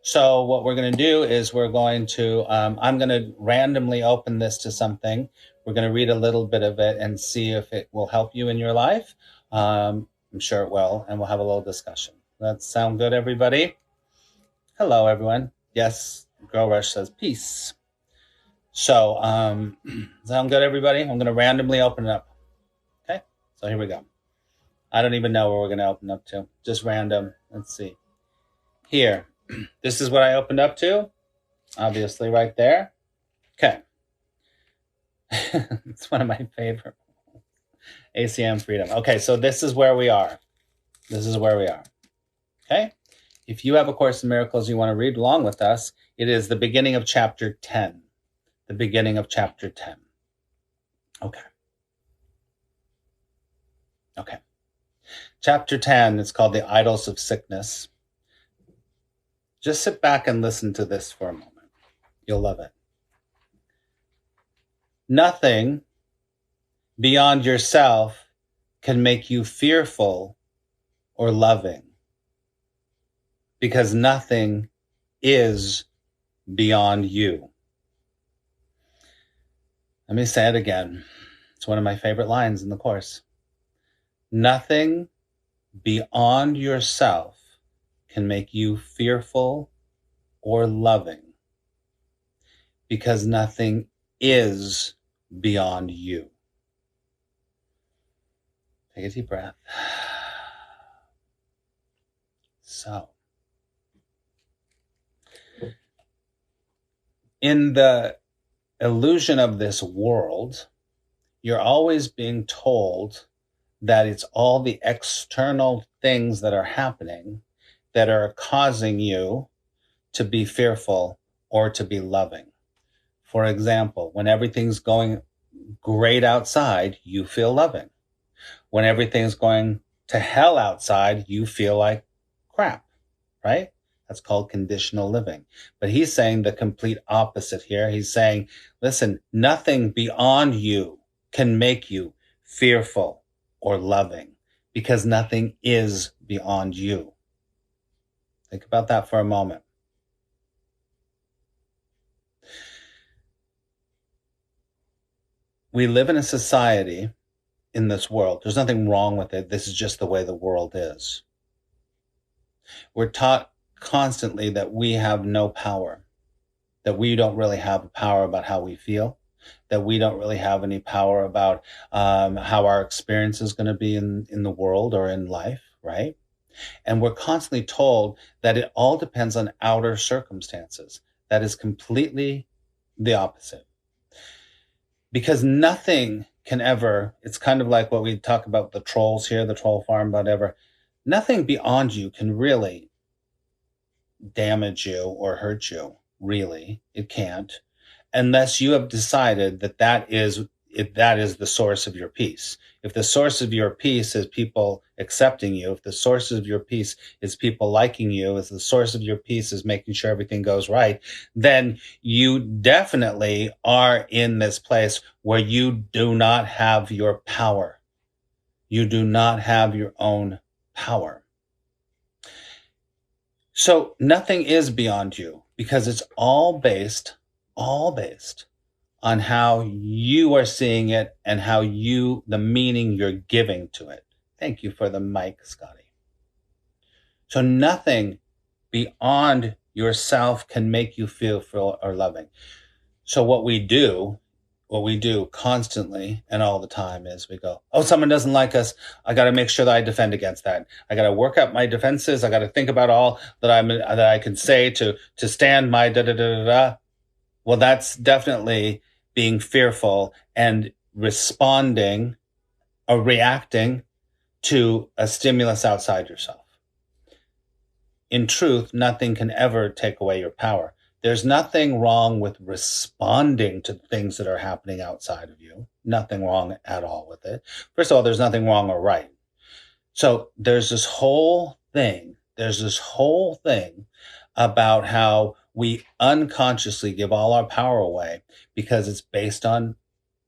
So what we're going to do is we're going to, I'm going to randomly open this to something. We're going to read a little bit of it and see if it will help you in your life. I'm sure it will, and we'll have a little discussion. That sound good, everybody? Hello, everyone. Yes, Girl Rush says peace. So, sound good, everybody? I'm going to randomly open it up. Okay, so here we go. I don't even know where we're going to open up to. Just random. Let's see. Here. This is what I opened up to. Obviously, right there. Okay. It's one of my favorite. ACIM freedom. Okay, so this is where we are. This is where we are. Okay? If you have A Course in Miracles you want to read along with us, it is the beginning of chapter 10. The beginning of chapter 10. Okay. Okay. Chapter 10 is called The Idols of Sickness. Just sit back and listen to this for a moment. You'll love it. Nothing beyond yourself can make you fearful or loving, because nothing is beyond you. Let me say it again. It's one of my favorite lines in the Course. Nothing beyond yourself can make you fearful or loving, because nothing is beyond you. Take a deep breath. So, in the illusion of this world, you're always being told that it's all the external things that are happening that are causing you to be fearful or to be loving. For example, when everything's going great outside, you feel loving. When everything's going to hell outside, you feel like crap, right? That's called conditional living. But he's saying the complete opposite here. He's saying, listen, nothing beyond you can make you fearful or loving, because nothing is beyond you. Think about that for a moment. We live in a society in this world. There's nothing wrong with it. This is just the way the world is. We're taught constantly that we have no power, that we don't really have power about how we feel, that we don't really have any power about how our experience is going to be in the world or in life, right? And we're constantly told that it all depends on outer circumstances. That is completely the opposite. Because nothing can ever, it's kind of like what we talk about the trolls here, the troll farm, whatever. Nothing beyond you can really damage you or hurt you, really. It can't, unless you have decided that that is the source of your peace. If the source of your peace is people accepting you, if the source of your peace is people liking you, if the source of your peace is making sure everything goes right, then you definitely are in this place where you do not have your power. You do not have your own power. So nothing is beyond you, because it's all based on how you are seeing it and how the meaning you're giving to it. Thank you for the mic, Scotty. So nothing beyond yourself can make you feel or loving. So what we do constantly and all the time is we go, oh, someone doesn't like us. I got to make sure that I defend against that. I got to work up my defenses. I got to think about all that I can say to stand my da-da-da-da-da. Well, that's definitely being fearful and responding or reacting to a stimulus outside yourself. In truth, nothing can ever take away your power. There's nothing wrong with responding to things that are happening outside of you. Nothing wrong at all with it. First of all, there's nothing wrong or right. So there's this whole thing about how we unconsciously give all our power away because it's based on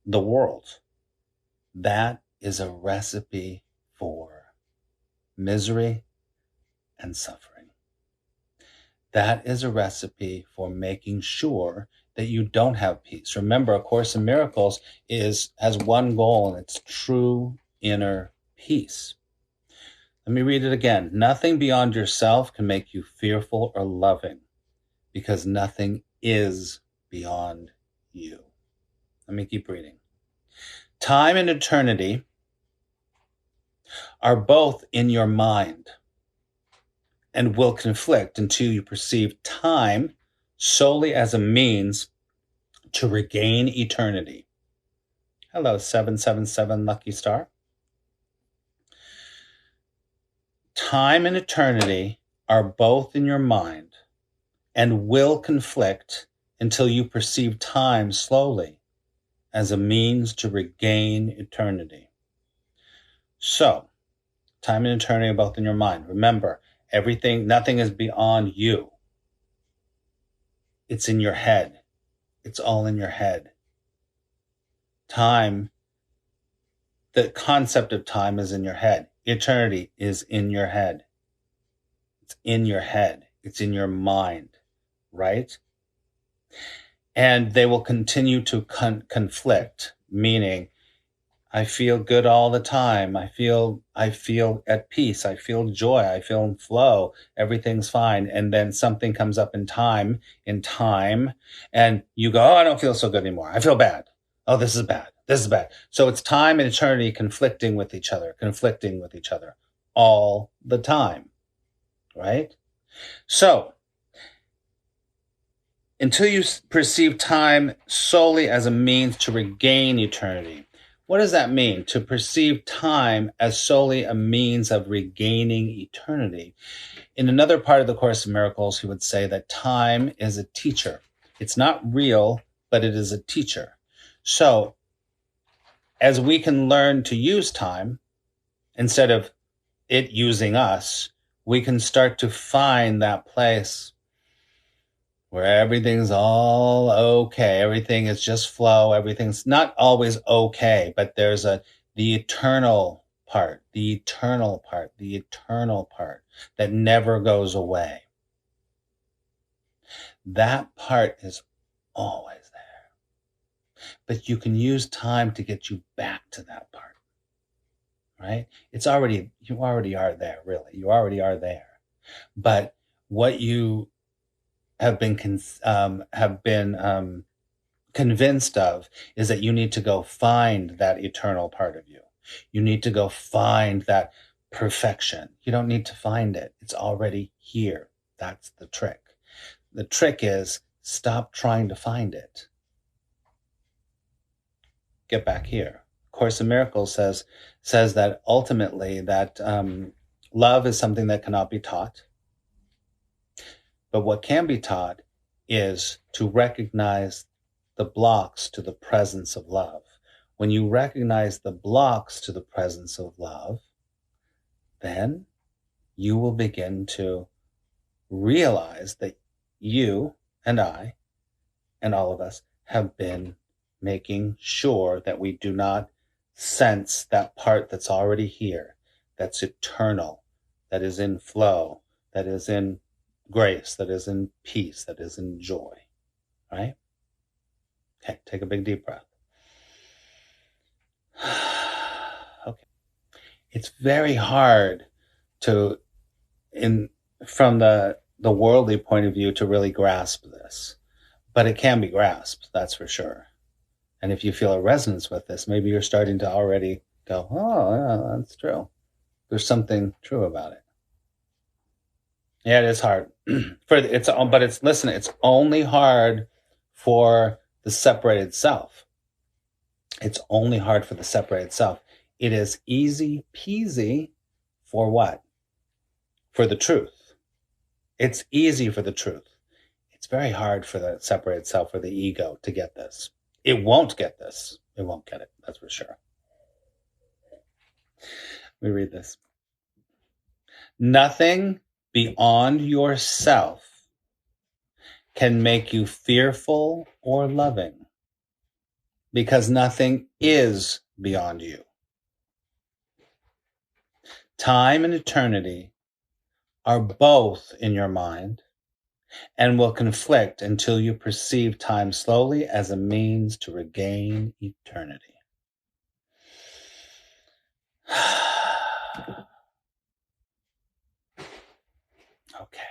the world. That is a recipe for misery and suffering. that is a recipe for making sure that you don't have peace. Remember, A Course in Miracles has one goal, and it's true inner peace. Let me read it again. Nothing beyond yourself can make you fearful or loving, because nothing is beyond you. Let me keep reading. Time and eternity are both in your mind and will conflict until you perceive time solely as a means to regain eternity. Hello, 777 Lucky Star. Time and eternity are both in your mind and will conflict until you perceive time slowly as a means to regain eternity. So, time and eternity are both in your mind. Remember, nothing is beyond you. It's in your head. It's all in your head. Time, the concept of time is in your head. Eternity is in your head. It's in your head. It's in your mind, right? And they will continue to conflict, meaning I feel good all the time. I feel at peace. I feel joy. I feel in flow. Everything's fine. And then something comes up in time, and you go, oh, I don't feel so good anymore. I feel bad. Oh, this is bad. This is bad. So it's time and eternity conflicting with each other all the time, right? So until you perceive time solely as a means to regain eternity. What does that mean? To perceive time as solely a means of regaining eternity. In another part of the Course in Miracles, he would say that time is a teacher. It's not real, but it is a teacher. So as we can learn to use time, instead of it using us, we can start to find that place where everything's all okay. Everything is just flow. Everything's not always okay, but there's the eternal part that never goes away. That part is always there. But you can use time to get you back to that part, right? You already are there, really. You already are there. But what you have been convinced of is that you need to go find that eternal part of you. You need to go find that perfection. You don't need to find it. It's already here. That's the trick. The trick is stop trying to find it. Get back here. Course in Miracles says that ultimately that love is something that cannot be taught. But what can be taught is to recognize the blocks to the presence of love. When you recognize the blocks to the presence of love, then you will begin to realize that you and I and all of us have been making sure that we do not sense that part that's already here, that's eternal, that is in flow, that is in grace, that is in peace, that is in joy, right? Okay, take a big deep breath. Okay. It's very hard from the worldly point of view to really grasp this, but it can be grasped, that's for sure. And if you feel a resonance with this, maybe you're starting to already go, oh, yeah, that's true. There's something true about it. Yeah, it is hard. It's only hard for the separated self. It's only hard for the separated self. It is easy peasy for what? For the truth. It's easy for the truth. It's very hard for the separated self or the ego to get this. It won't get this. It won't get it. That's for sure. Let me read this. Nothing beyond yourself can make you fearful or loving, because nothing is beyond you. Time and eternity are both in your mind and will conflict until you perceive time slowly as a means to regain eternity. Okay.